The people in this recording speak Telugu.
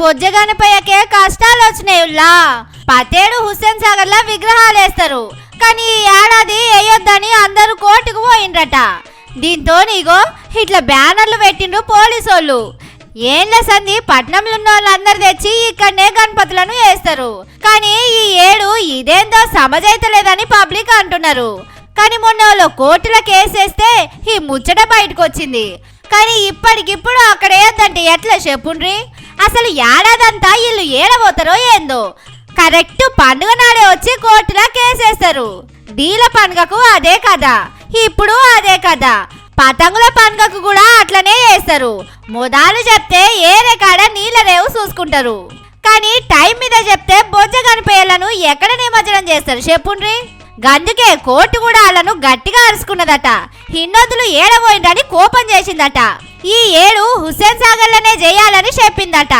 బొజ్జగనపయ్యకే కష్టాలు వచ్చినాయుల్లా. పతేడు హుస్సేన్ సాగర్ లా విగ్రహాలు వేస్తారు, కానీ ఈ ఏడాది వేయొద్దని అందరూ కోర్టుకు పోయిండ్రట. దీంతో నీగో ఇట్లా బ్యానర్లు పెట్టిండ్రు పోలీసోళ్ళు. ఏండ్ల సంధి పట్నంలో ఉన్న వాళ్ళందరు తెచ్చి ఇక్కడనే గణపతులను వేస్తారు, కానీ ఈ ఏడు ఇదేందో సమజైతలేదని పబ్లిక్ అంటున్నారు. కానీ మొన్న వాళ్ళు కోర్టుల కేసేస్తే ఈ ముచ్చట బయటకు వచ్చింది. కానీ ఇప్పటికిప్పుడు అక్కడ వేయద్దంటే ఎట్లా చెప్పుండ్రి? అసలు ఏడాదంతా వీళ్ళు ఏడబోతారో ఏందో. కరెక్ట్ పండుగ నాడే వచ్చి కోర్టులా కేసేస్తారు. దీల పండుగకు అదే కదా, ఇప్పుడు అదే కదా. పతంగుల పండుగకు కూడా అట్లనే చేస్తారు. మొదలు చెప్తే ఏరే కాడ నీళ్ళ రేవు చూసుకుంటారు, కానీ టైం మీద చెప్తే బొజ్జ కనిపేయాలను ఎక్కడ నిమజ్జనం చేస్తారు చెప్పుండ్రి? గందుకే కోర్టు కూడా వాళ్ళను గట్టిగా అరుచుకున్నదట. హిన్నొద్దులు ఏడబోయిందని కోపం చేసిందట. ఈ ఏడు హుస్సేన్ సాగర్లనే చేయాలని చెప్పిందట.